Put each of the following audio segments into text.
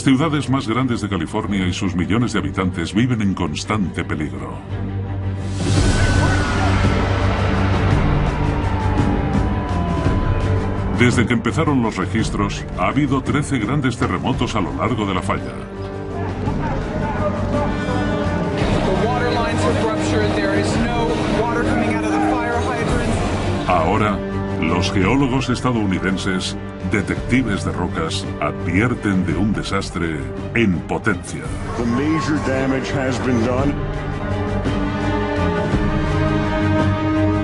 ciudades más grandes de California y sus millones de habitantes viven en constante peligro. Desde que empezaron los registros, ha habido 13 grandes terremotos a lo largo de la falla. Ahora, los geólogos estadounidenses, detectives de rocas, advierten de un desastre en potencia.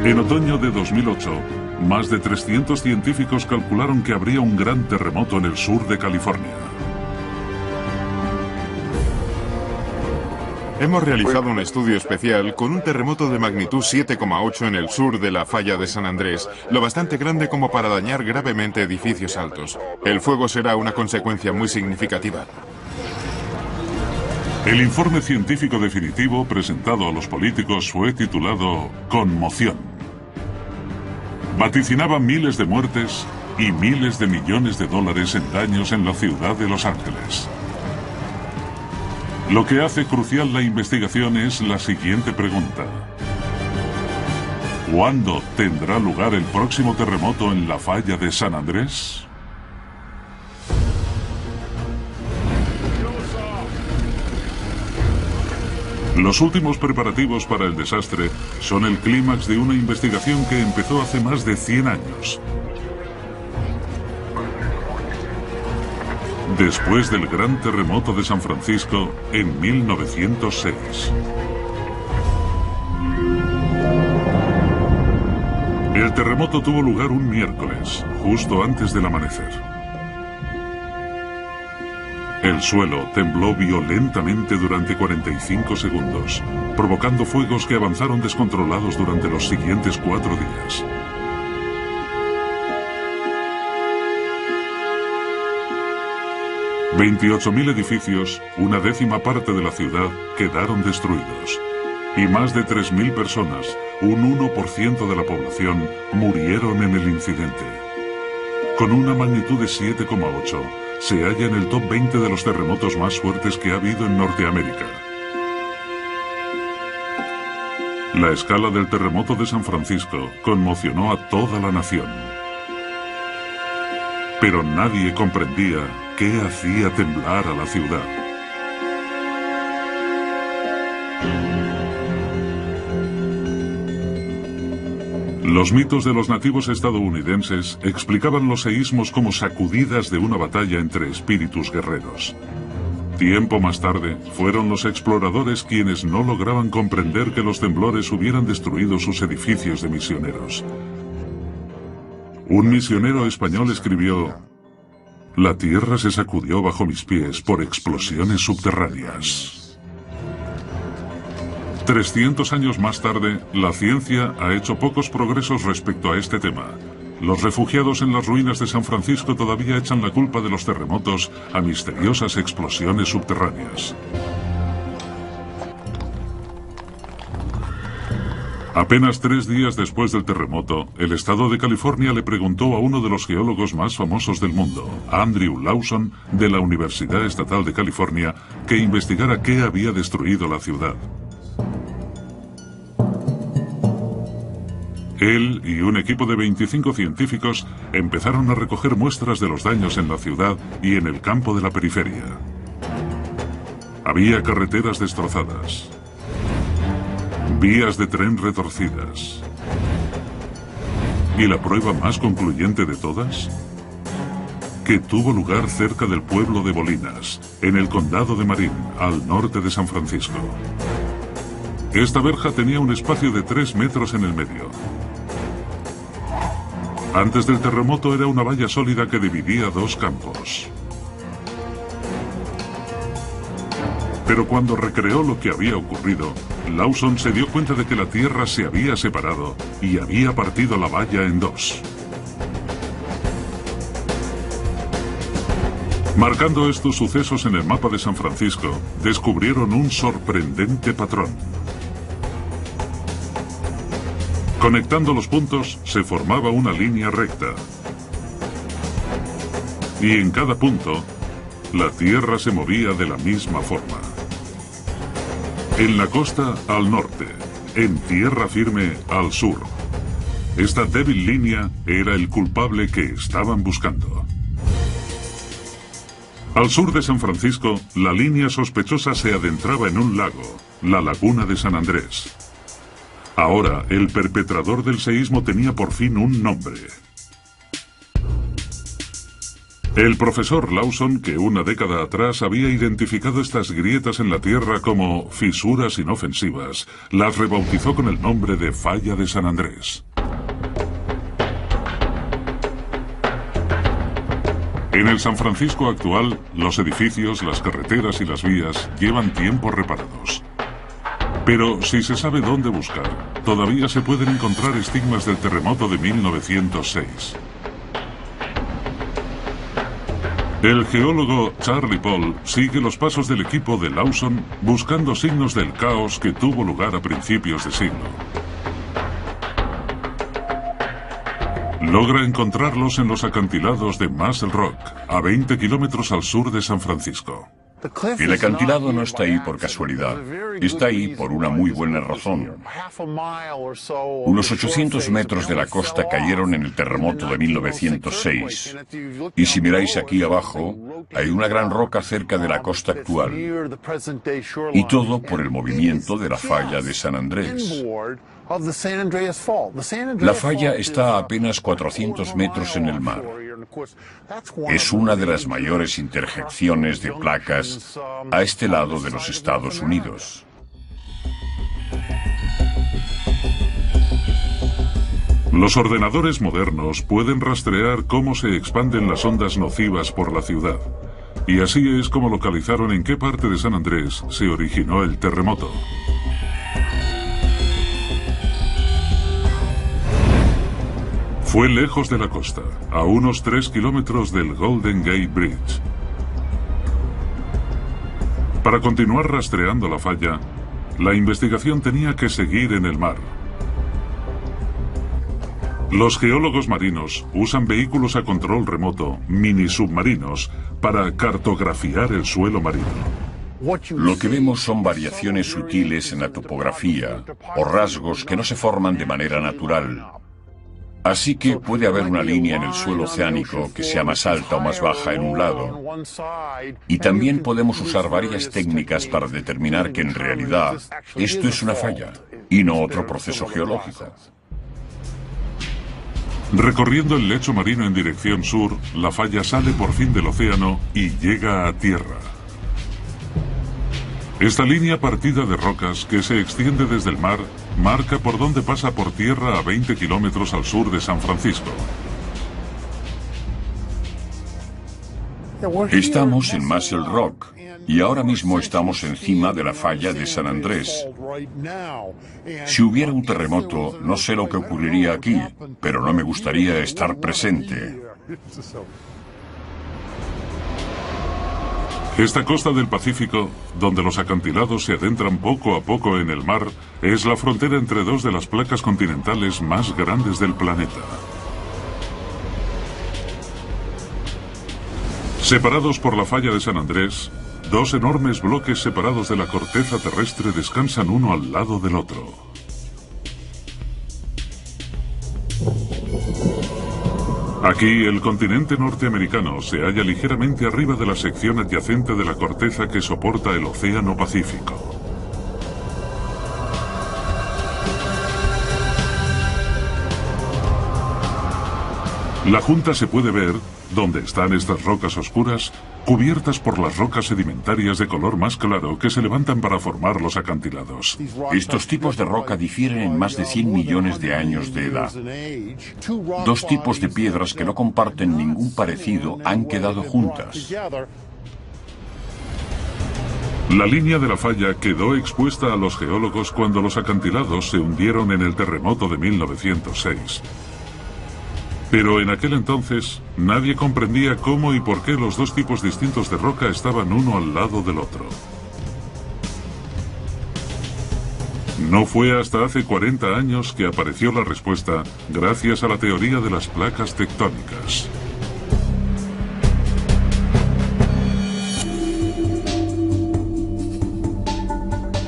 En otoño de 2008, más de 300 científicos calcularon que habría un gran terremoto en el sur de California. Hemos realizado un estudio especial con un terremoto de magnitud 7,8 en el sur de la falla de San Andrés, lo bastante grande como para dañar gravemente edificios altos. El fuego será una consecuencia muy significativa. El informe científico definitivo presentado a los políticos fue titulado Conmoción. Vaticinaba miles de muertes y miles de millones de dólares en daños en la ciudad de Los Ángeles. Lo que hace crucial la investigación es la siguiente pregunta. ¿Cuándo tendrá lugar el próximo terremoto en la falla de San Andrés? Los últimos preparativos para el desastre son el clímax de una investigación que empezó hace más de 100 años. Después del gran terremoto de San Francisco en 1906. El terremoto tuvo lugar un miércoles, justo antes del amanecer. El suelo tembló violentamente durante 45 segundos, provocando fuegos que avanzaron descontrolados durante los siguientes 4 días. $28.000 edificios, una décima parte de la ciudad, quedaron destruidos. Y más de 3.000 personas, un 1% de la población, murieron en el incidente. Con una magnitud de 7,8, se halla en el top 20 de los terremotos más fuertes que ha habido en Norteamérica. La escala del terremoto de San Francisco conmocionó a toda la nación. Pero nadie comprendía qué hacía temblar a la ciudad. Los mitos de los nativos estadounidenses explicaban los seísmos como sacudidas de una batalla entre espíritus guerreros. Tiempo más tarde, fueron los exploradores quienes no lograban comprender que los temblores hubieran destruido sus edificios de misioneros. Un misionero español escribió: «La tierra se sacudió bajo mis pies por explosiones subterráneas». 300 años más tarde, la ciencia ha hecho pocos progresos respecto a este tema. Los refugiados en las ruinas de San Francisco todavía echan la culpa de los terremotos a misteriosas explosiones subterráneas. Apenas 3 días después del terremoto, el estado de California le preguntó a uno de los geólogos más famosos del mundo, Andrew Lawson, de la Universidad Estatal de California, que investigara qué había destruido la ciudad. Él y un equipo de 25 científicos empezaron a recoger muestras de los daños en la ciudad y en el campo de la periferia. Había carreteras destrozadas, vías de tren retorcidas. ¿Y la prueba más concluyente de todas? Que tuvo lugar cerca del pueblo de Bolinas, en el condado de Marin, al norte de San Francisco. Esta verja tenía un espacio de 3 metros en el medio. Antes del terremoto era una valla sólida que dividía 2 campos. Pero cuando recreó lo que había ocurrido, Lawson se dio cuenta de que la tierra se había separado y había partido la valla en 2. Marcando estos sucesos en el mapa de San Francisco, descubrieron un sorprendente patrón. Conectando los puntos, se formaba una línea recta. Y en cada punto, la Tierra se movía de la misma forma. En la costa, al norte. En tierra firme, al sur. Esta débil línea era el culpable que estaban buscando. Al sur de San Francisco, la línea sospechosa se adentraba en un lago, la Laguna de San Andrés. Ahora, el perpetrador del seísmo tenía por fin un nombre. El profesor Lawson, que una década atrás había identificado estas grietas en la Tierra como fisuras inofensivas, las rebautizó con el nombre de Falla de San Andrés. En el San Francisco actual, los edificios, las carreteras y las vías llevan tiempo reparados. Pero si se sabe dónde buscar, todavía se pueden encontrar estigmas del terremoto de 1906. El geólogo Charlie Paul sigue los pasos del equipo de Lawson buscando signos del caos que tuvo lugar a principios de siglo. Logra encontrarlos en los acantilados de Muscle Rock, a 20 kilómetros al sur de San Francisco. El acantilado no está ahí por casualidad. Está ahí por una muy buena razón. Unos 800 metros de la costa cayeron en el terremoto de 1906. Y si miráis aquí abajo, hay una gran roca cerca de la costa actual. Y todo por el movimiento de la falla de San Andrés. La falla está a apenas 400 metros en el mar. Es una de las mayores interjecciones de placas a este lado de los Estados Unidos. Los ordenadores modernos pueden rastrear cómo se expanden las ondas nocivas por la ciudad. Y así es como localizaron en qué parte de San Andrés se originó el terremoto. Fue lejos de la costa, a unos 3 kilómetros del Golden Gate Bridge. Para continuar rastreando la falla, la investigación tenía que seguir en el mar. Los geólogos marinos usan vehículos a control remoto, mini submarinos, para cartografiar el suelo marino. Lo que vemos son variaciones sutiles en la topografía o rasgos que no se forman de manera natural. Así que puede haber una línea en el suelo oceánico que sea más alta o más baja en un lado. Y también podemos usar varias técnicas para determinar que en realidad esto es una falla y no otro proceso geológico. Recorriendo el lecho marino en dirección sur, la falla sale por fin del océano y llega a tierra. Esta línea partida de rocas que se extiende desde el mar marca por dónde pasa por tierra a 20 kilómetros al sur de San Francisco. Estamos en Muscle Rock y ahora mismo estamos encima de la falla de San Andrés. Si hubiera un terremoto, no sé lo que ocurriría aquí, pero no me gustaría estar presente. Esta costa del Pacífico, donde los acantilados se adentran poco a poco en el mar, es la frontera entre dos de las placas continentales más grandes del planeta. Separados por la falla de San Andrés, dos enormes bloques separados de la corteza terrestre descansan uno al lado del otro. Aquí, el continente norteamericano se halla ligeramente arriba de la sección adyacente de la corteza que soporta el Océano Pacífico. La junta se puede ver, donde están estas rocas oscuras, cubiertas por las rocas sedimentarias de color más claro que se levantan para formar los acantilados. Estos tipos de roca difieren en más de 100 millones de años de edad. Dos tipos de piedras que no comparten ningún parecido han quedado juntas. La línea de la falla quedó expuesta a los geólogos cuando los acantilados se hundieron en el terremoto de 1906. Pero en aquel entonces, nadie comprendía cómo y por qué los dos tipos distintos de roca estaban uno al lado del otro. No fue hasta hace 40 años que apareció la respuesta gracias a la teoría de las placas tectónicas.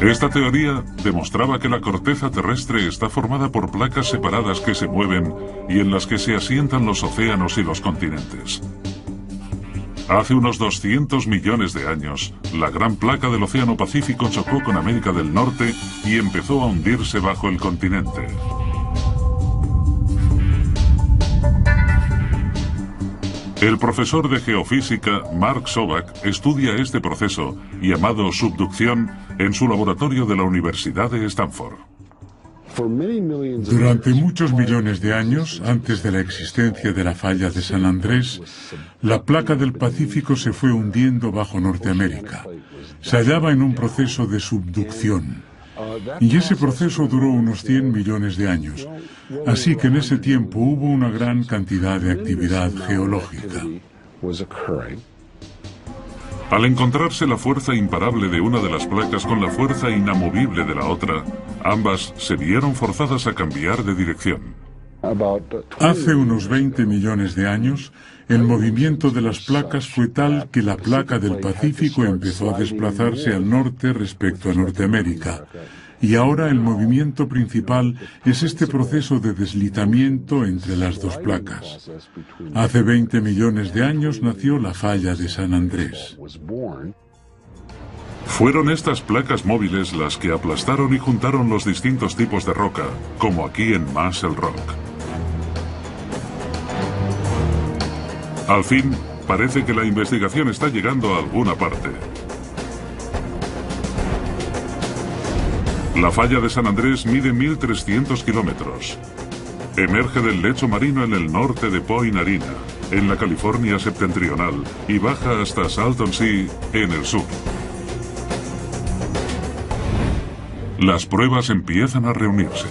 Esta teoría demostraba que la corteza terrestre está formada por placas separadas que se mueven y en las que se asientan los océanos y los continentes. Hace unos 200 millones de años, la gran placa del Océano Pacífico chocó con América del Norte y empezó a hundirse bajo el continente. El profesor de geofísica Mark Sovak estudia este proceso, llamado subducción, en su laboratorio de la Universidad de Stanford. Durante muchos millones de años, antes de la existencia de la falla de San Andrés, la placa del Pacífico se fue hundiendo bajo Norteamérica. Se hallaba en un proceso de subducción. Y ese proceso duró unos 100 millones de años. Así que en ese tiempo hubo una gran cantidad de actividad geológica. Al encontrarse la fuerza imparable de una de las placas con la fuerza inamovible de la otra, ambas se vieron forzadas a cambiar de dirección. Hace unos 20 millones de años, el movimiento de las placas fue tal que la placa del Pacífico empezó a desplazarse al norte respecto a Norteamérica. Y ahora el movimiento principal es este proceso de deslizamiento entre las dos placas. Hace 20 millones de años nació la falla de San Andrés. Fueron estas placas móviles las que aplastaron y juntaron los distintos tipos de roca, como aquí en Muscle Rock. Al fin, parece que la investigación está llegando a alguna parte. La falla de San Andrés mide 1.300 kilómetros. Emerge del lecho marino en el norte de Point Arena, en la California septentrional, y baja hasta Salton Sea, en el sur. Las pruebas empiezan a reunirse.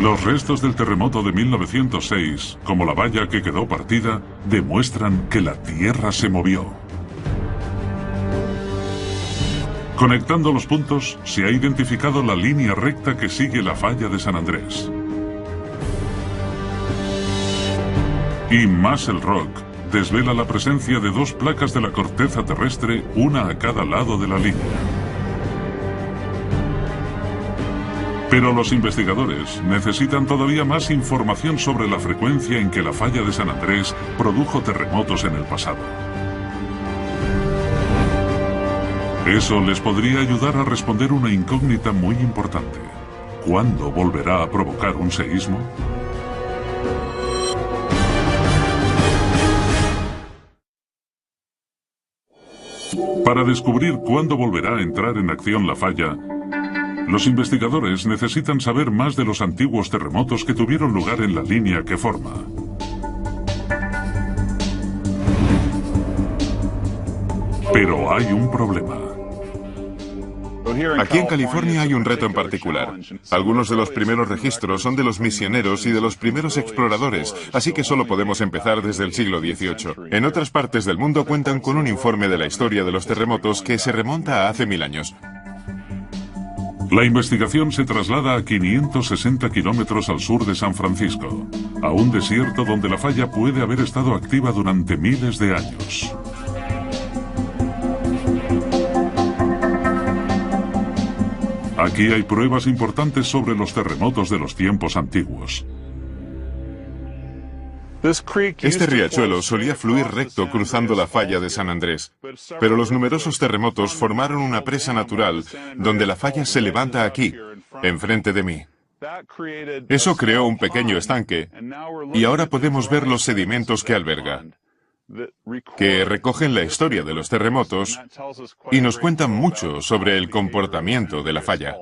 Los restos del terremoto de 1906, como la valla que quedó partida, demuestran que la Tierra se movió. Conectando los puntos, se ha identificado la línea recta que sigue la falla de San Andrés. Y Muscle Rock desvela la presencia de dos placas de la corteza terrestre, una a cada lado de la línea. Pero los investigadores necesitan todavía más información sobre la frecuencia en que la falla de San Andrés produjo terremotos en el pasado. Eso les podría ayudar a responder una incógnita muy importante. ¿Cuándo volverá a provocar un seísmo? Para descubrir cuándo volverá a entrar en acción la falla, los investigadores necesitan saber más de los antiguos terremotos que tuvieron lugar en la línea que forma. Pero hay un problema. Aquí en California hay un reto en particular. Algunos de los primeros registros son de los misioneros y de los primeros exploradores, así que solo podemos empezar desde el siglo XVIII. En otras partes del mundo cuentan con un informe de la historia de los terremotos que se remonta a hace 1000 años. La investigación se traslada a 560 kilómetros al sur de San Francisco, a un desierto donde la falla puede haber estado activa durante miles de años. Aquí hay pruebas importantes sobre los terremotos de los tiempos antiguos. Este riachuelo solía fluir recto cruzando la falla de San Andrés, pero los numerosos terremotos formaron una presa natural donde la falla se levanta aquí, enfrente de mí. Eso creó un pequeño estanque y ahora podemos ver los sedimentos que alberga, que recogen la historia de los terremotos y nos cuentan mucho sobre el comportamiento de la falla.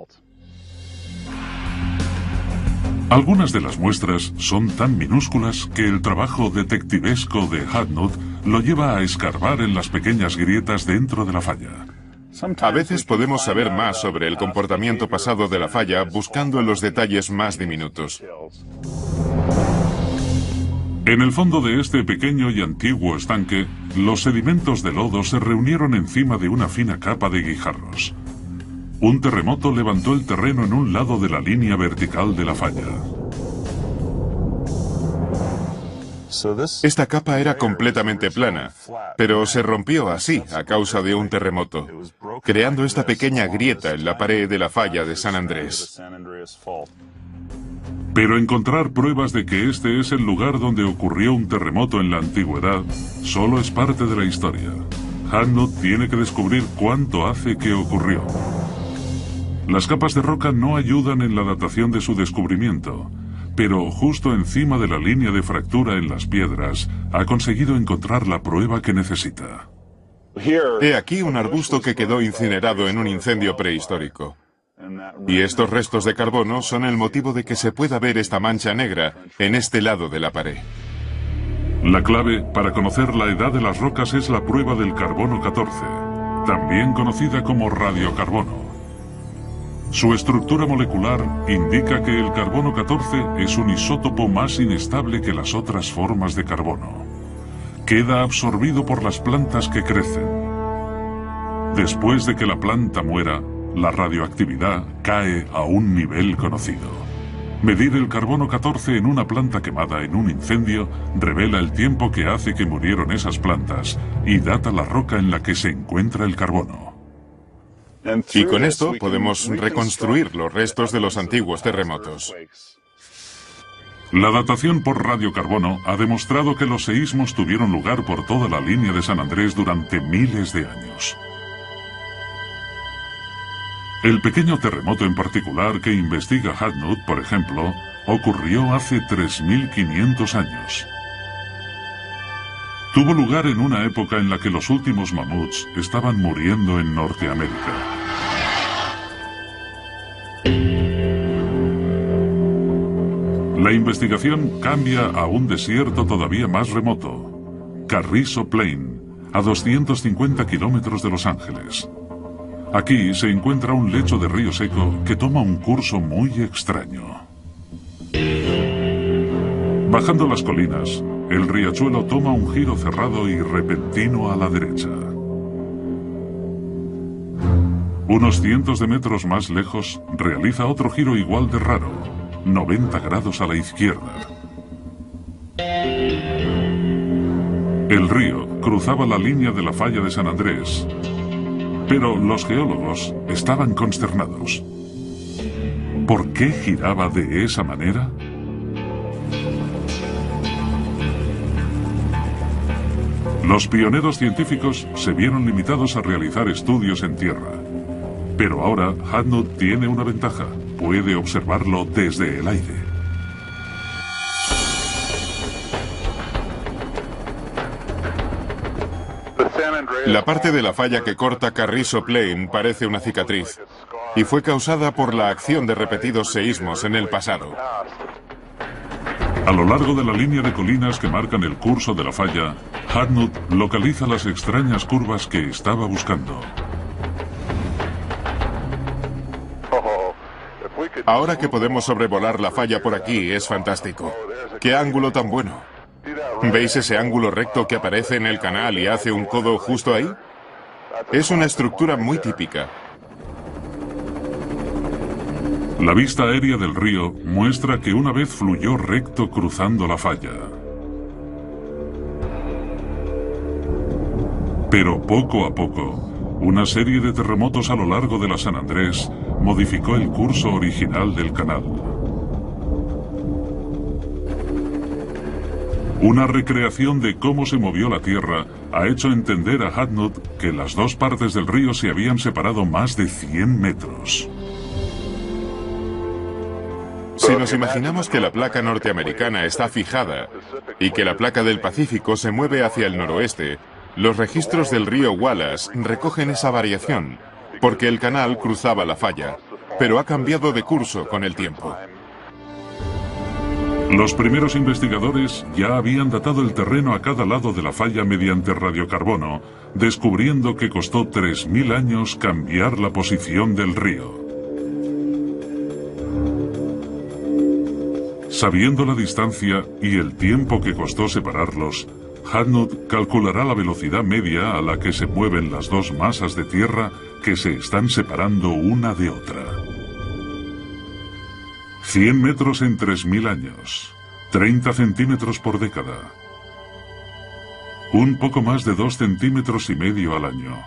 Algunas de las muestras son tan minúsculas que el trabajo detectivesco de Hadnut lo lleva a escarbar en las pequeñas grietas dentro de la falla. A veces podemos saber más sobre el comportamiento pasado de la falla buscando en los detalles más diminutos. En el fondo de este pequeño y antiguo estanque, los sedimentos de lodo se reunieron encima de una fina capa de guijarros. Un terremoto levantó el terreno en un lado de la línea vertical de la falla. Esta capa era completamente plana, pero se rompió así a causa de un terremoto, creando esta pequeña grieta en la pared de la falla de San Andrés. Pero encontrar pruebas de que este es el lugar donde ocurrió un terremoto en la antigüedad solo es parte de la historia. Hadnot tiene que descubrir cuánto hace que ocurrió. Las capas de roca no ayudan en la datación de su descubrimiento, pero justo encima de la línea de fractura en las piedras ha conseguido encontrar la prueba que necesita. He aquí un arbusto que quedó incinerado en un incendio prehistórico. Y estos restos de carbono son el motivo de que se pueda ver esta mancha negra en este lado de la pared. La clave para conocer la edad de las rocas es la prueba del carbono 14, también conocida como radiocarbono. Su estructura molecular indica que el carbono 14 es un isótopo más inestable que las otras formas de carbono. Queda absorbido por las plantas que crecen. Después de que la planta muera, la radioactividad cae a un nivel conocido. Medir el carbono 14 en una planta quemada en un incendio revela el tiempo que hace que murieron esas plantas y data la roca en la que se encuentra el carbono. Y con esto podemos reconstruir los restos de los antiguos terremotos. La datación por radiocarbono ha demostrado que los seísmos tuvieron lugar por toda la línea de San Andrés durante miles de años. El pequeño terremoto en particular que investiga Hadnot, por ejemplo, ocurrió hace 3.500 años. Tuvo lugar en una época en la que los últimos mamuts estaban muriendo en Norteamérica. La investigación cambia a un desierto todavía más remoto, Carrizo Plain, a 250 kilómetros de Los Ángeles. Aquí se encuentra un lecho de río seco que toma un curso muy extraño. Bajando las colinas, el riachuelo toma un giro cerrado y repentino a la derecha. Unos cientos de metros más lejos, realiza otro giro igual de raro, 90 grados a la izquierda. El río cruzaba la línea de la falla de San Andrés, pero los geólogos estaban consternados. ¿Por qué giraba de esa manera? Los pioneros científicos se vieron limitados a realizar estudios en tierra. Pero ahora Hadnot tiene una ventaja. Puede observarlo desde el aire. La parte de la falla que corta Carrizo Plain parece una cicatriz, y fue causada por la acción de repetidos seísmos en el pasado. A lo largo de la línea de colinas que marcan el curso de la falla, Hadnot localiza las extrañas curvas que estaba buscando. Ahora que podemos sobrevolar la falla por aquí, es fantástico. ¡Qué ángulo tan bueno! ¿Veis ese ángulo recto que aparece en el canal y hace un codo justo ahí? Es una estructura muy típica. La vista aérea del río muestra que una vez fluyó recto cruzando la falla. Pero poco a poco, una serie de terremotos a lo largo de la San Andrés modificó el curso original del canal. Una recreación de cómo se movió la Tierra ha hecho entender a Hadnot que las dos partes del río se habían separado más de 100 metros. Si nos imaginamos que la placa norteamericana está fijada y que la placa del Pacífico se mueve hacia el noroeste, los registros del río Wallace recogen esa variación, porque el canal cruzaba la falla, pero ha cambiado de curso con el tiempo. Los primeros investigadores ya habían datado el terreno a cada lado de la falla mediante radiocarbono, descubriendo que costó 3000 años cambiar la posición del río. Sabiendo la distancia y el tiempo que costó separarlos, Hadnot calculará la velocidad media a la que se mueven las dos masas de tierra que se están separando una de otra. 100 metros en 3000 años, 30 centímetros por década. un poco más de 2,5 centímetros al año.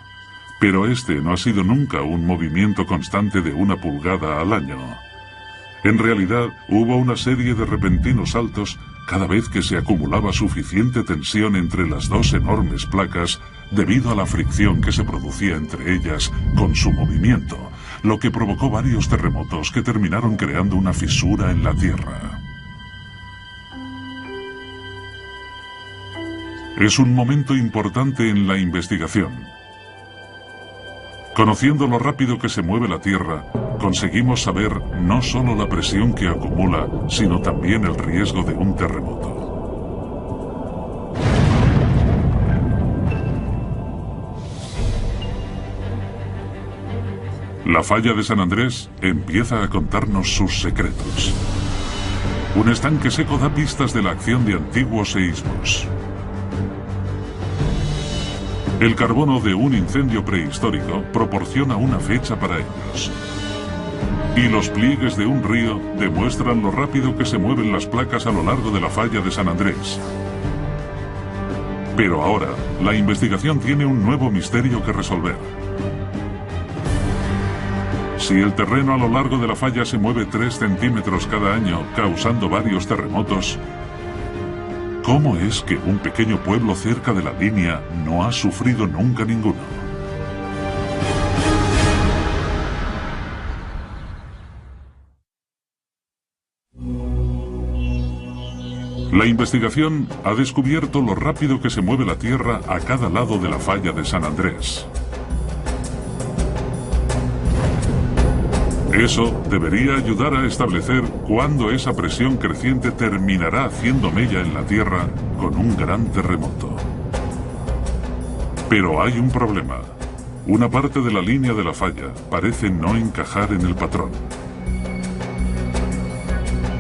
Pero este no ha sido nunca un movimiento constante de 1 pulgada al año. En realidad, hubo una serie de repentinos saltos cada vez que se acumulaba suficiente tensión entre las dos enormes placas debido a la fricción que se producía entre ellas con su movimiento, lo que provocó varios terremotos que terminaron creando una fisura en la Tierra. Es un momento importante en la investigación. Conociendo lo rápido que se mueve la Tierra, conseguimos saber no solo la presión que acumula, sino también el riesgo de un terremoto. La falla de San Andrés empieza a contarnos sus secretos. Un estanque seco da pistas de la acción de antiguos seísmos. El carbono de un incendio prehistórico proporciona una fecha para ellos. Y los pliegues de un río demuestran lo rápido que se mueven las placas a lo largo de la falla de San Andrés. Pero ahora, la investigación tiene un nuevo misterio que resolver. Si el terreno a lo largo de la falla se mueve 3 centímetros cada año, causando varios terremotos, ¿cómo es que un pequeño pueblo cerca de la línea no ha sufrido nunca ninguno? La investigación ha descubierto lo rápido que se mueve la Tierra a cada lado de la falla de San Andrés. Eso debería ayudar a establecer cuándo esa presión creciente terminará haciendo mella en la Tierra con un gran terremoto. Pero hay un problema. Una parte de la línea de la falla parece no encajar en el patrón.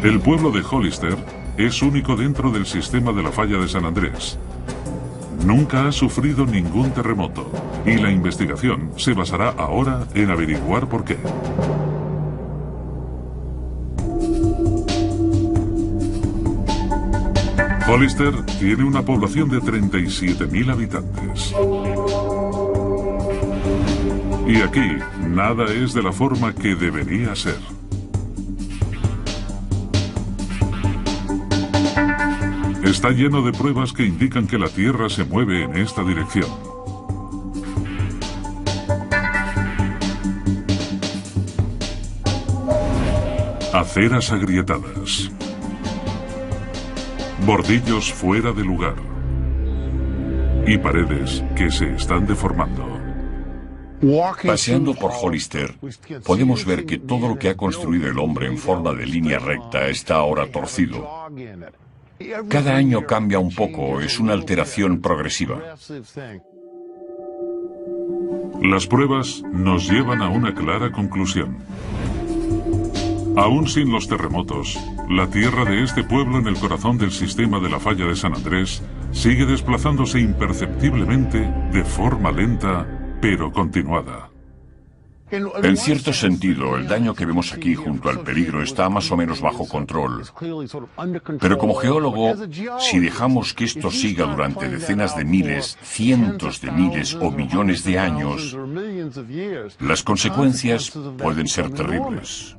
El pueblo de Hollister es único dentro del sistema de la falla de San Andrés. Nunca ha sufrido ningún terremoto y la investigación se basará ahora en averiguar por qué. Hollister tiene una población de 37.000 habitantes. Y aquí, nada es de la forma que debería ser. Está lleno de pruebas que indican que la Tierra se mueve en esta dirección. Aceras agrietadas. Bordillos fuera de lugar. Y paredes que se están deformando. Paseando por Hollister, podemos ver que todo lo que ha construido el hombre en forma de línea recta está ahora torcido. Cada año cambia un poco, es una alteración progresiva. Las pruebas nos llevan a una clara conclusión. Aún sin los terremotos, la tierra de este pueblo en el corazón del sistema de la falla de San Andrés sigue desplazándose imperceptiblemente de forma lenta, pero continuada. En cierto sentido, el daño que vemos aquí junto al peligro está más o menos bajo control. Pero como geólogo, si dejamos que esto siga durante decenas de miles, cientos de miles o millones de años, las consecuencias pueden ser terribles.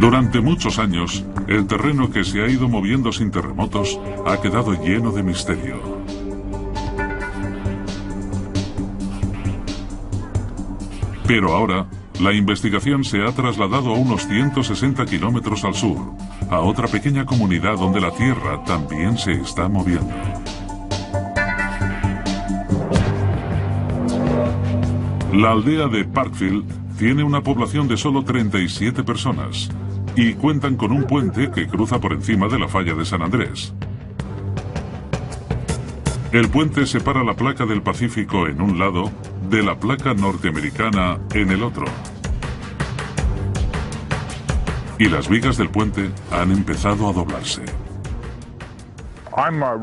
Durante muchos años, el terreno que se ha ido moviendo sin terremotos ha quedado lleno de misterio. Pero ahora, la investigación se ha trasladado a unos 160 kilómetros al sur, a otra pequeña comunidad donde la Tierra también se está moviendo. La aldea de Parkfield tiene una población de solo 37 personas y cuentan con un puente que cruza por encima de la falla de San Andrés. El puente separa la placa del Pacífico en un lado de la placa norteamericana en el otro. Y las vigas del puente han empezado a doblarse.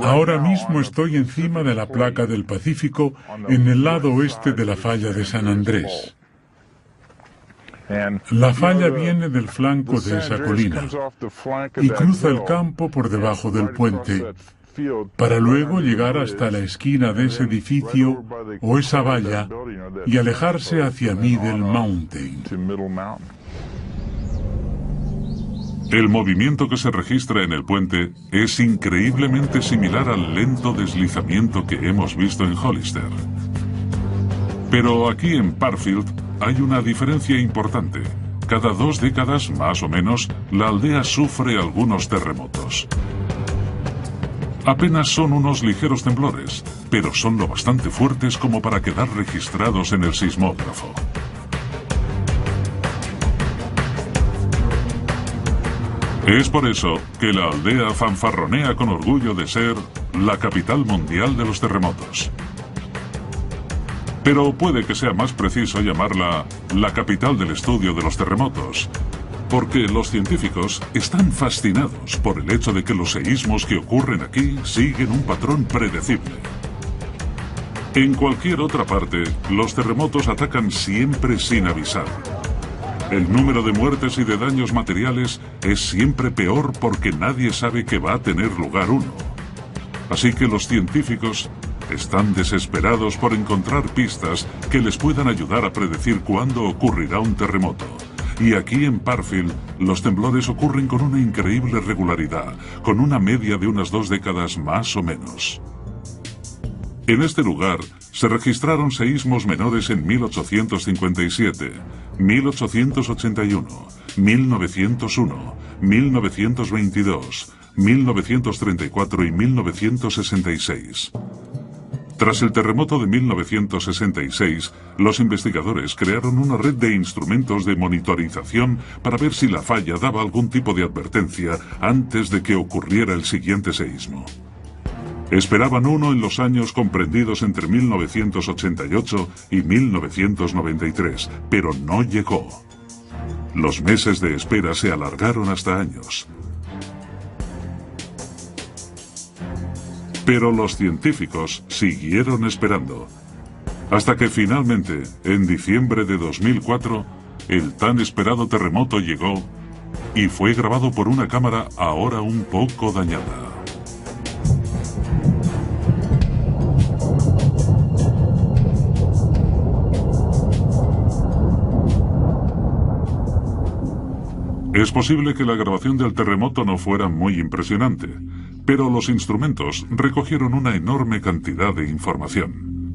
Ahora mismo estoy encima de la placa del Pacífico en el lado oeste de la falla de San Andrés. La falla viene del flanco de esa colina y cruza el campo por debajo del puente para luego llegar hasta la esquina de ese edificio o esa valla y alejarse hacia Middle Mountain. El movimiento que se registra en el puente es increíblemente similar al lento deslizamiento que hemos visto en Hollister. Pero aquí en Parfield hay una diferencia importante. Cada 2 décadas, más o menos, la aldea sufre algunos terremotos. Apenas son unos ligeros temblores, pero son lo bastante fuertes como para quedar registrados en el sismógrafo. Es por eso que la aldea fanfarronea con orgullo de ser la capital mundial de los terremotos. Pero puede que sea más preciso llamarla la capital del estudio de los terremotos, porque los científicos están fascinados por el hecho de que los seísmos que ocurren aquí siguen un patrón predecible. En cualquier otra parte, los terremotos atacan siempre sin avisar. El número de muertes y de daños materiales es siempre peor porque nadie sabe que va a tener lugar uno. Así que los científicos están desesperados por encontrar pistas que les puedan ayudar a predecir cuándo ocurrirá un terremoto. Y aquí en Parfield, los temblores ocurren con una increíble regularidad, con una media de unas 2 décadas más o menos. En este lugar se registraron seísmos menores en 1857, 1881, 1901, 1922, 1934 y 1966. Tras el terremoto de 1966, los investigadores crearon una red de instrumentos de monitorización para ver si la falla daba algún tipo de advertencia antes de que ocurriera el siguiente seísmo. Esperaban uno en los años comprendidos entre 1988 y 1993, pero no llegó. Los meses de espera se alargaron hasta años. Pero los científicos siguieron esperando, hasta que finalmente, en diciembre de 2004, el tan esperado terremoto llegó y fue grabado por una cámara ahora un poco dañada. Es posible que la grabación del terremoto no fuera muy impresionante, pero los instrumentos recogieron una enorme cantidad de información.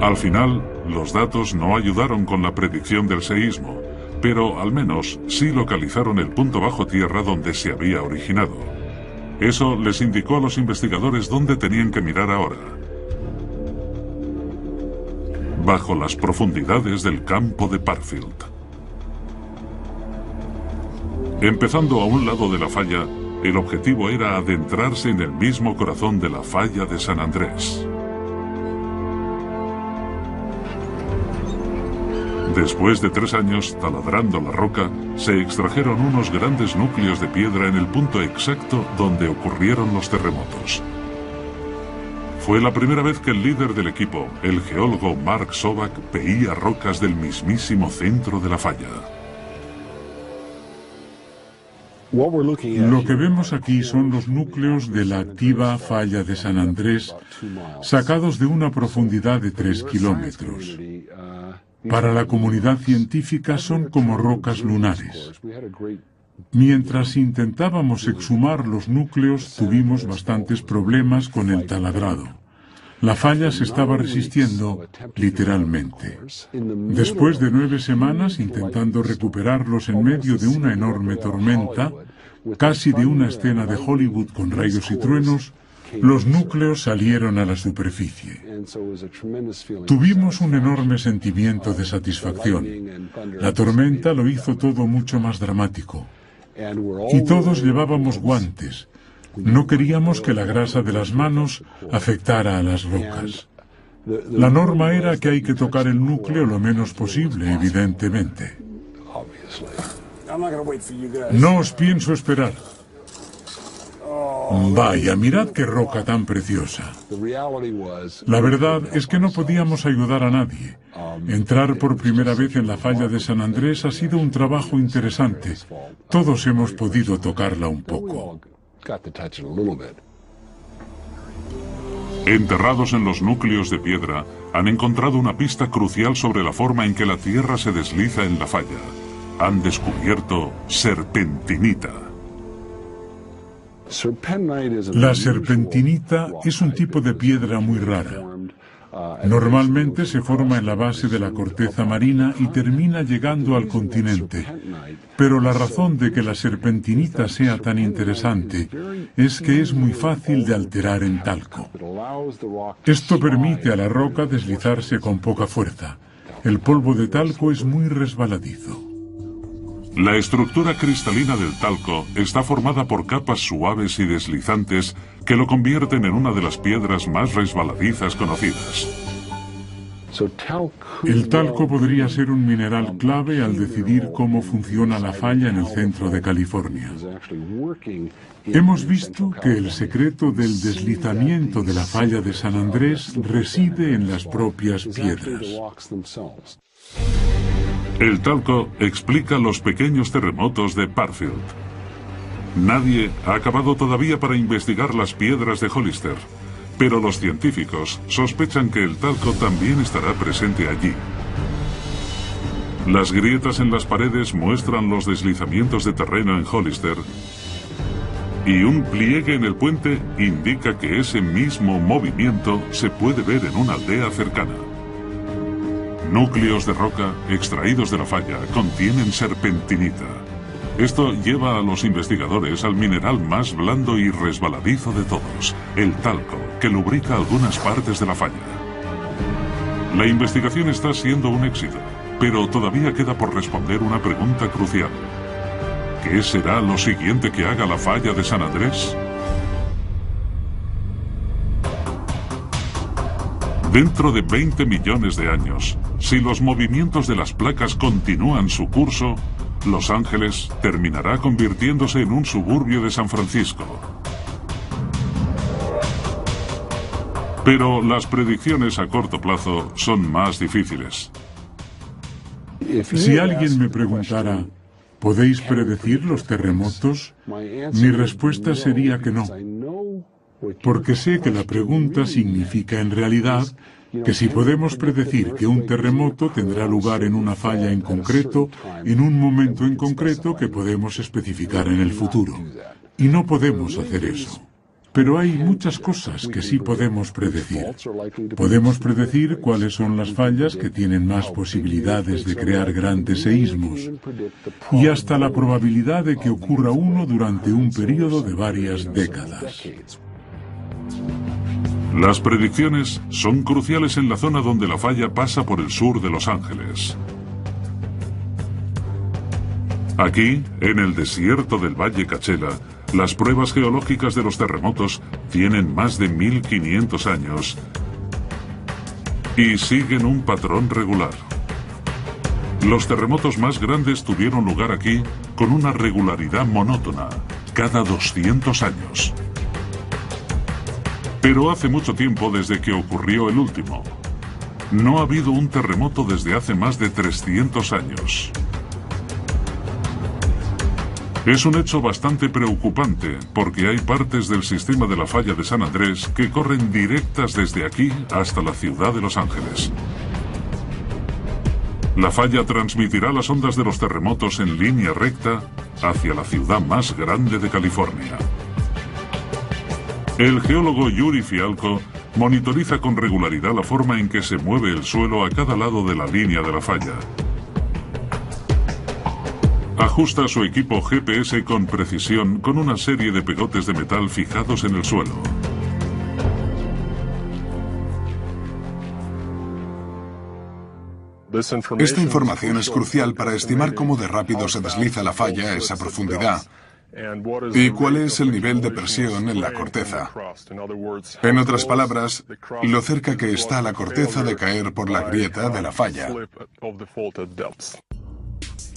Al final, los datos no ayudaron con la predicción del seísmo, pero al menos sí localizaron el punto bajo tierra donde se había originado. Eso les indicó a los investigadores dónde tenían que mirar ahora. Bajo las profundidades del campo de Parfield. Empezando a un lado de la falla, el objetivo era adentrarse en el mismo corazón de la falla de San Andrés. Después de 3 años taladrando la roca, se extrajeron unos grandes núcleos de piedra en el punto exacto donde ocurrieron los terremotos. Fue la primera vez que el líder del equipo, el geólogo Mark Sobak, veía rocas del mismísimo centro de la falla. Lo que vemos aquí son los núcleos de la activa falla de San Andrés, sacados de una profundidad de 3 kilómetros. Para la comunidad científica son como rocas lunares. Mientras intentábamos exhumar los núcleos, tuvimos bastantes problemas con el taladrado. La falla se estaba resistiendo, literalmente. Después de 9 semanas intentando recuperarlos en medio de una enorme tormenta, casi de una escena de Hollywood con rayos y truenos, los núcleos salieron a la superficie. Tuvimos un enorme sentimiento de satisfacción. La tormenta lo hizo todo mucho más dramático. Y todos llevábamos guantes. No queríamos que la grasa de las manos afectara a las rocas. La norma era que hay que tocar el núcleo lo menos posible, evidentemente. No os pienso esperar. Vaya, mirad qué roca tan preciosa. La verdad es que no podíamos ayudar a nadie. Entrar por primera vez en la falla de San Andrés ha sido un trabajo interesante. Todos hemos podido tocarla un poco. Enterrados en los núcleos de piedra, han encontrado una pista crucial sobre la forma en que la Tierra se desliza en la falla. Han descubierto serpentinita. La serpentinita es un tipo de piedra muy rara. Normalmente se forma en la base de la corteza marina y termina llegando al continente. Pero la razón de que la serpentinita sea tan interesante es que es muy fácil de alterar en talco. Esto permite a la roca deslizarse con poca fuerza. El polvo de talco es muy resbaladizo. La estructura cristalina del talco está formada por capas suaves y deslizantes que lo convierten en una de las piedras más resbaladizas conocidas. El talco podría ser un mineral clave al decidir cómo funciona la falla en el centro de California. Hemos visto que el secreto del deslizamiento de la falla de San Andrés reside en las propias piedras. El talco explica los pequeños terremotos de Parfield. Nadie ha acabado todavía para investigar las piedras de Hollister, pero los científicos sospechan que el talco también estará presente allí. Las grietas en las paredes muestran los deslizamientos de terreno en Hollister, y un pliegue en el puente indica que ese mismo movimiento se puede ver en una aldea cercana. Núcleos de roca extraídos de la falla contienen serpentinita. Esto lleva a los investigadores al mineral más blando y resbaladizo de todos, el talco, que lubrica algunas partes de la falla. La investigación está siendo un éxito, pero todavía queda por responder una pregunta crucial. ¿Qué será lo siguiente que haga la falla de San Andrés? Dentro de 20 millones de años, si los movimientos de las placas continúan su curso, Los Ángeles terminará convirtiéndose en un suburbio de San Francisco. Pero las predicciones a corto plazo son más difíciles. Si alguien me preguntara, ¿podéis predecir los terremotos? Mi respuesta sería que no. Porque sé que la pregunta significa en realidad que si podemos predecir que un terremoto tendrá lugar en una falla en concreto, en un momento en concreto que podemos especificar en el futuro. Y no podemos hacer eso. Pero hay muchas cosas que sí podemos predecir. Podemos predecir cuáles son las fallas que tienen más posibilidades de crear grandes seísmos, y hasta la probabilidad de que ocurra uno durante un periodo de varias décadas. Las predicciones son cruciales en la zona donde la falla pasa por el sur de Los Ángeles. Aquí, en el desierto del Valle Coachella, las pruebas geológicas de los terremotos tienen más de 1500 años y siguen un patrón regular. Los terremotos más grandes tuvieron lugar aquí con una regularidad monótona, cada 200 años. Pero hace mucho tiempo desde que ocurrió el último. No ha habido un terremoto desde hace más de 300 años. Es un hecho bastante preocupante porque hay partes del sistema de la falla de San Andrés que corren directas desde aquí hasta la ciudad de Los Ángeles. La falla transmitirá las ondas de los terremotos en línea recta hacia la ciudad más grande de California. El geólogo Yuri Fialko monitoriza con regularidad la forma en que se mueve el suelo a cada lado de la línea de la falla. Ajusta su equipo GPS con precisión con una serie de pegotes de metal fijados en el suelo. Esta información es crucial para estimar cómo de rápido se desliza la falla a esa profundidad y cuál es el nivel de presión en la corteza. En otras palabras, lo cerca que está la corteza de caer por la grieta de la falla.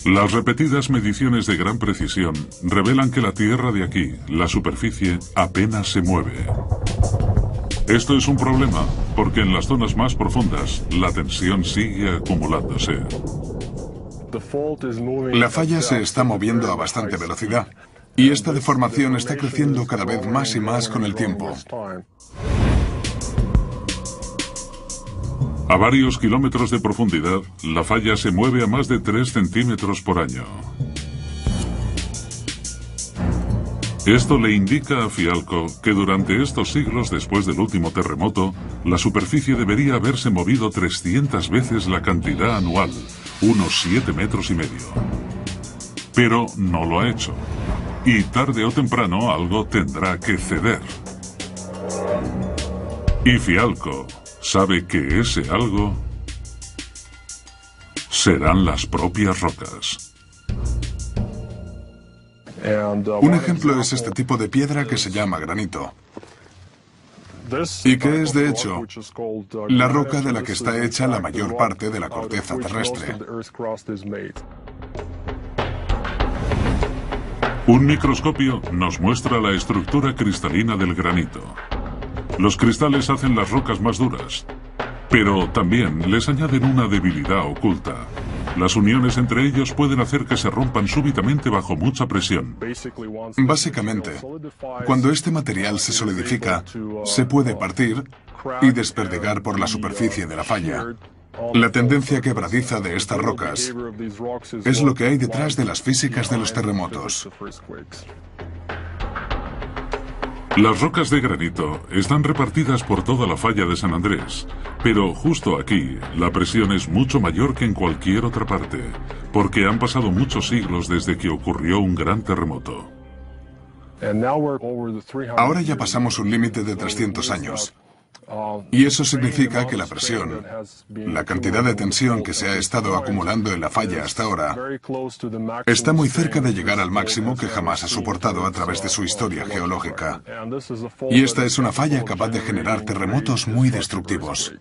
Las repetidas mediciones de gran precisión revelan que la tierra de aquí, la superficie, apenas se mueve. Esto es un problema, porque en las zonas más profundas, la tensión sigue acumulándose. La falla se está moviendo a bastante velocidad. Y esta deformación está creciendo cada vez más y más con el tiempo. A varios kilómetros de profundidad, la falla se mueve a más de 3 centímetros por año. Esto le indica a Fialco que durante estos siglos después del último terremoto, la superficie debería haberse movido 300 veces la cantidad anual, unos 7,5 metros. Pero no lo ha hecho. Y tarde o temprano algo tendrá que ceder. Y Fialco sabe que ese algo serán las propias rocas. Un ejemplo es este tipo de piedra que se llama granito. Y que es, de hecho, la roca de la que está hecha la mayor parte de la corteza terrestre. Un microscopio nos muestra la estructura cristalina del granito. Los cristales hacen las rocas más duras, pero también les añaden una debilidad oculta. Las uniones entre ellos pueden hacer que se rompan súbitamente bajo mucha presión. Básicamente, cuando este material se solidifica, se puede partir y desperdigar por la superficie de la falla. La tendencia quebradiza de estas rocas es lo que hay detrás de las físicas de los terremotos. Las rocas de granito están repartidas por toda la falla de San Andrés, pero justo aquí la presión es mucho mayor que en cualquier otra parte, porque han pasado muchos siglos desde que ocurrió un gran terremoto. Ahora ya pasamos un límite de 300 años. Y eso significa que la presión, la cantidad de tensión que se ha estado acumulando en la falla hasta ahora, está muy cerca de llegar al máximo que jamás ha soportado a través de su historia geológica. Y esta es una falla capaz de generar terremotos muy destructivos.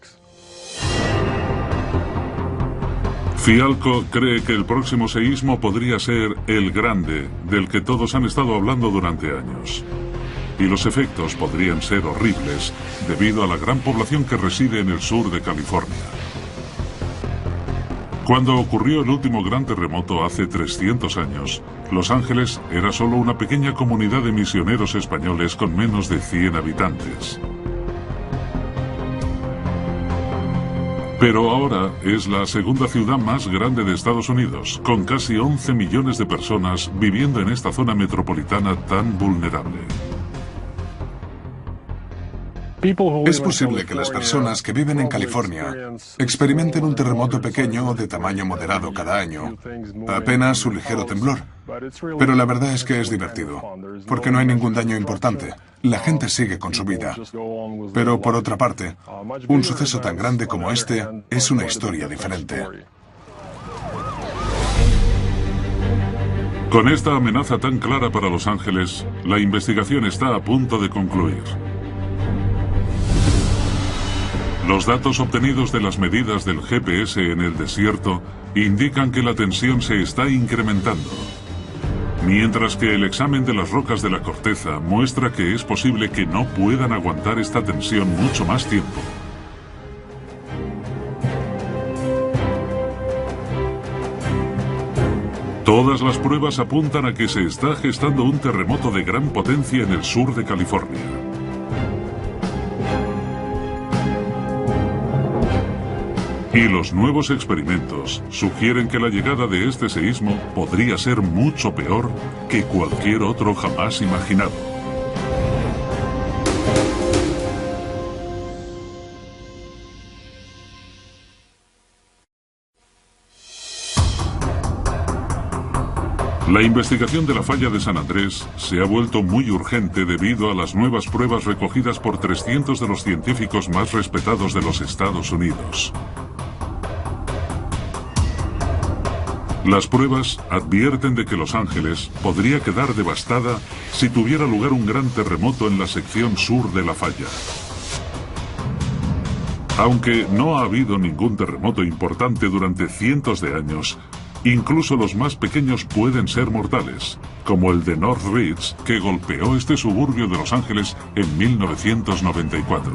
Fialco cree que el próximo seísmo podría ser el grande, del que todos han estado hablando durante años. Y los efectos podrían ser horribles debido a la gran población que reside en el sur de California. Cuando ocurrió el último gran terremoto hace 300 años, Los Ángeles era solo una pequeña comunidad de misioneros españoles con menos de 100 habitantes. Pero ahora es la segunda ciudad más grande de Estados Unidos, con casi 11 millones de personas viviendo en esta zona metropolitana tan vulnerable. Es posible que las personas que viven en California experimenten un terremoto pequeño o de tamaño moderado cada año, apenas un ligero temblor. Pero la verdad es que es divertido, porque no hay ningún daño importante. La gente sigue con su vida. Pero por otra parte, un suceso tan grande como este es una historia diferente. Con esta amenaza tan clara para Los Ángeles, la investigación está a punto de concluir. Los datos obtenidos de las medidas del GPS en el desierto indican que la tensión se está incrementando, mientras que el examen de las rocas de la corteza muestra que es posible que no puedan aguantar esta tensión mucho más tiempo. Todas las pruebas apuntan a que se está gestando un terremoto de gran potencia en el sur de California. Y los nuevos experimentos sugieren que la llegada de este seísmo podría ser mucho peor que cualquier otro jamás imaginado. La investigación de la falla de San Andrés se ha vuelto muy urgente debido a las nuevas pruebas recogidas por 300 de los científicos más respetados de los Estados Unidos. Las pruebas advierten de que Los Ángeles podría quedar devastada si tuviera lugar un gran terremoto en la sección sur de la falla. Aunque no ha habido ningún terremoto importante durante cientos de años, incluso los más pequeños pueden ser mortales, como el de North Ridge, que golpeó este suburbio de Los Ángeles en 1994.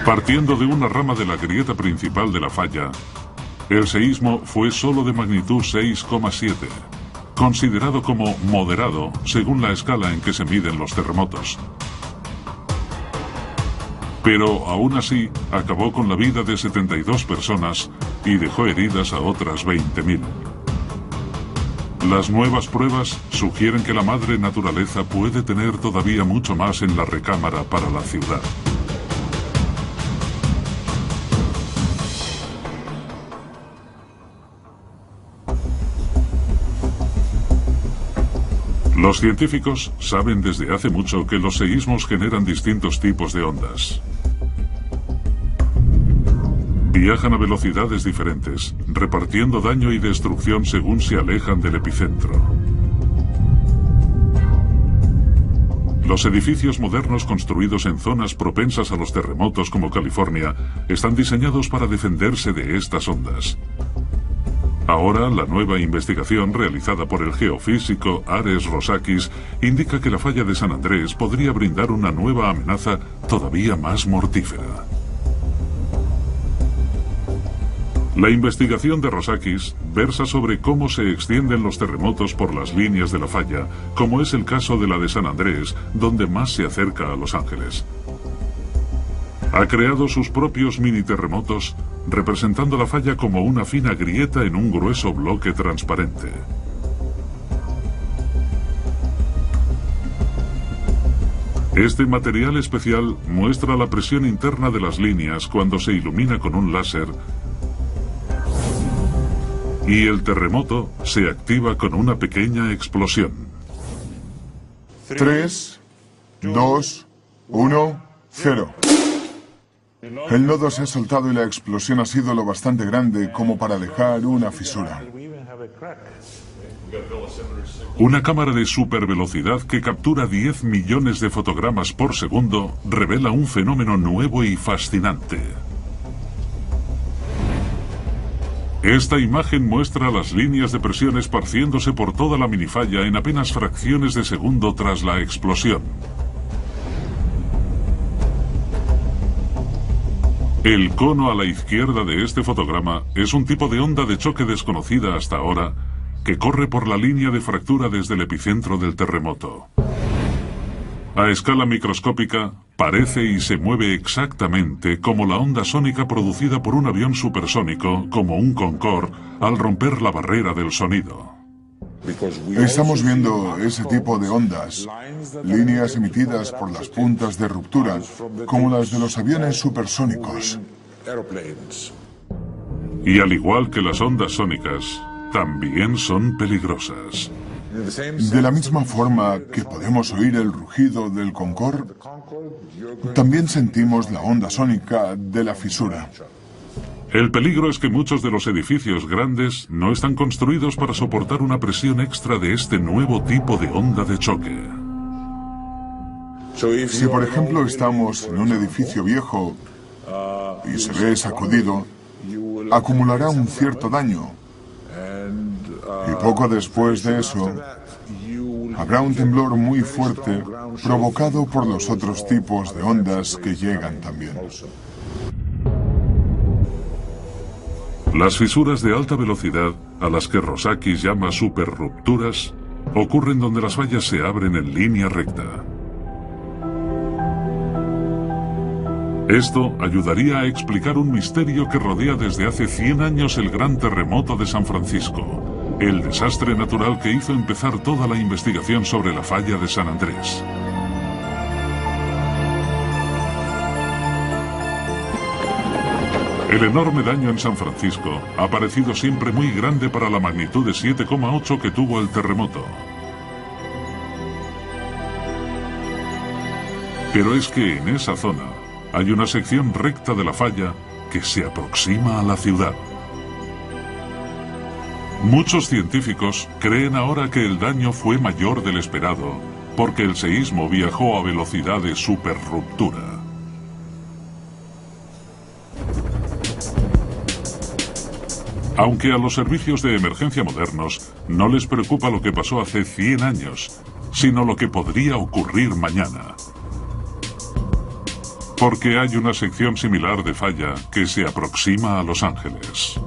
Partiendo de una rama de la grieta principal de la falla, El seísmo fue solo de magnitud 6,7, considerado como moderado según la escala en que se miden los terremotos. Pero aún así acabó con la vida de 72 personas y dejó heridas a otras 20.000. Las nuevas pruebas sugieren que la madre naturaleza puede tener todavía mucho más en la recámara para la ciudad. Los científicos saben desde hace mucho que los seísmos generan distintos tipos de ondas. Viajan a velocidades diferentes, repartiendo daño y destrucción según se alejan del epicentro. Los edificios modernos construidos en zonas propensas a los terremotos como California están diseñados para defenderse de estas ondas. Ahora, la nueva investigación realizada por el geofísico Ares Rosakis indica que la falla de San Andrés podría brindar una nueva amenaza todavía más mortífera. La investigación de Rosakis versa sobre cómo se extienden los terremotos por las líneas de la falla, como es el caso de la de San Andrés, donde más se acerca a Los Ángeles. Ha creado sus propios mini terremotos, representando la falla como una fina grieta en un grueso bloque transparente. Este material especial muestra la presión interna de las líneas cuando se ilumina con un láser y el terremoto se activa con una pequeña explosión. 3, 2, 1, 0. El nodo se ha soltado y la explosión ha sido lo bastante grande como para dejar una fisura. Una cámara de supervelocidad que captura 10 millones de fotogramas por segundo revela un fenómeno nuevo y fascinante. Esta imagen muestra las líneas de presión esparciéndose por toda la minifalla en apenas fracciones de segundo tras la explosión. El cono a la izquierda de este fotograma es un tipo de onda de choque desconocida hasta ahora que corre por la línea de fractura desde el epicentro del terremoto. A escala microscópica, parece y se mueve exactamente como la onda sónica producida por un avión supersónico, como un Concorde, al romper la barrera del sonido. Estamos viendo ese tipo de ondas, líneas emitidas por las puntas de ruptura, como las de los aviones supersónicos. Y al igual que las ondas sónicas, también son peligrosas. De la misma forma que podemos oír el rugido del Concorde, también sentimos la onda sónica de la fisura. El peligro es que muchos de los edificios grandes no están construidos para soportar una presión extra de este nuevo tipo de onda de choque. Si por ejemplo estamos en un edificio viejo y se ve sacudido, acumulará un cierto daño. Y poco después de eso, habrá un temblor muy fuerte provocado por los otros tipos de ondas que llegan también. Las fisuras de alta velocidad, a las que Rosakis llama superrupturas, ocurren donde las fallas se abren en línea recta. Esto ayudaría a explicar un misterio que rodea desde hace 100 años el gran terremoto de San Francisco, el desastre natural que hizo empezar toda la investigación sobre la falla de San Andrés. El enorme daño en San Francisco ha parecido siempre muy grande para la magnitud de 7,8 que tuvo el terremoto. Pero es que en esa zona hay una sección recta de la falla que se aproxima a la ciudad. Muchos científicos creen ahora que el daño fue mayor del esperado, porque el seísmo viajó a velocidad de superruptura. Aunque a los servicios de emergencia modernos no les preocupa lo que pasó hace 100 años, sino lo que podría ocurrir mañana. Porque hay una sección similar de falla que se aproxima a Los Ángeles.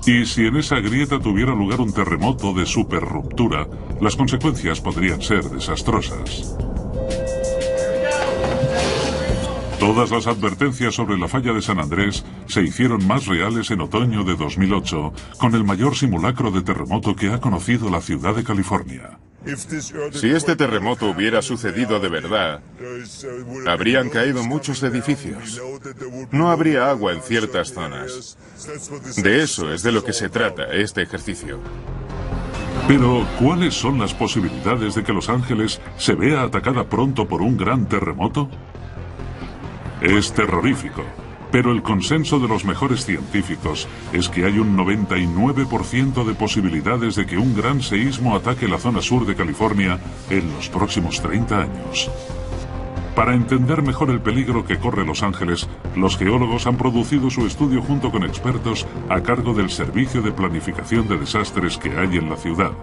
Y si en esa grieta tuviera lugar un terremoto de superruptura, las consecuencias podrían ser desastrosas. Todas las advertencias sobre la falla de San Andrés se hicieron más reales en otoño de 2008, con el mayor simulacro de terremoto que ha conocido la ciudad de California. Si este terremoto hubiera sucedido de verdad, habrían caído muchos edificios. No habría agua en ciertas zonas. De eso es de lo que se trata este ejercicio. Pero, ¿cuáles son las posibilidades de que Los Ángeles se vea atacada pronto por un gran terremoto? Es terrorífico, pero el consenso de los mejores científicos es que hay un 99% de posibilidades de que un gran seísmo ataque la zona sur de California en los próximos 30 años. Para entender mejor el peligro que corre Los Ángeles, los geólogos han producido su estudio junto con expertos a cargo del Servicio de Planificación de Desastres que hay en la ciudad.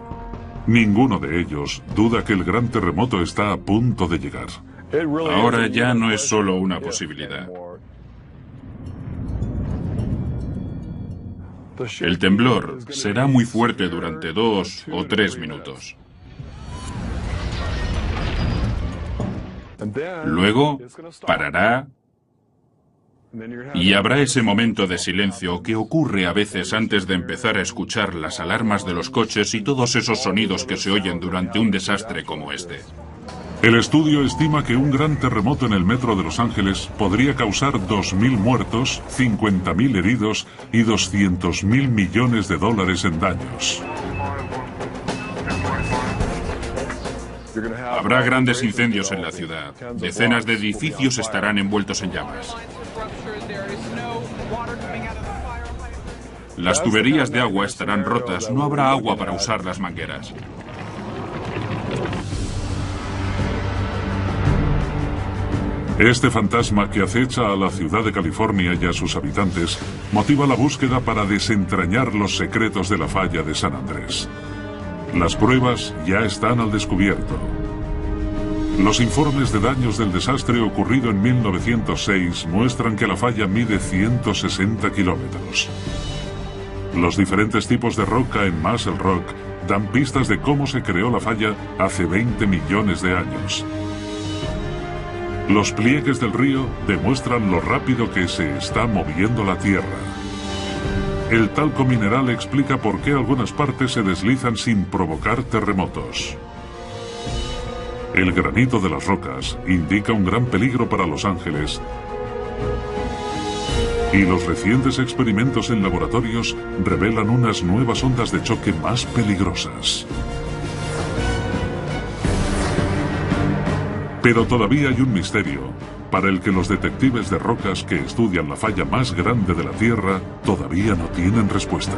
Ninguno de ellos duda que el gran terremoto está a punto de llegar. Ahora ya no es solo una posibilidad. El temblor será muy fuerte durante 2 o 3 minutos. Luego parará y habrá ese momento de silencio que ocurre a veces antes de empezar a escuchar las alarmas de los coches y todos esos sonidos que se oyen durante un desastre como este. El estudio estima que un gran terremoto en el metro de Los Ángeles podría causar 2.000 muertos, 50.000 heridos y 200.000 millones de dólares en daños. Habrá grandes incendios en la ciudad. Decenas de edificios estarán envueltos en llamas. Las tuberías de agua estarán rotas. No habrá agua para usar las mangueras. Este fantasma que acecha a la ciudad de California y a sus habitantes motiva la búsqueda para desentrañar los secretos de la falla de San Andrés. Las pruebas ya están al descubierto. Los informes de daños del desastre ocurrido en 1906 muestran que la falla mide 160 kilómetros. Los diferentes tipos de roca en Muscle Rock dan pistas de cómo se creó la falla hace 20 millones de años. Los pliegues del río demuestran lo rápido que se está moviendo la tierra. El talco mineral explica por qué algunas partes se deslizan sin provocar terremotos. El granito de las rocas indica un gran peligro para Los Ángeles. Y los recientes experimentos en laboratorios revelan unas nuevas ondas de choque más peligrosas. Pero todavía hay un misterio, para el que los detectives de rocas que estudian la falla más grande de la Tierra todavía no tienen respuesta.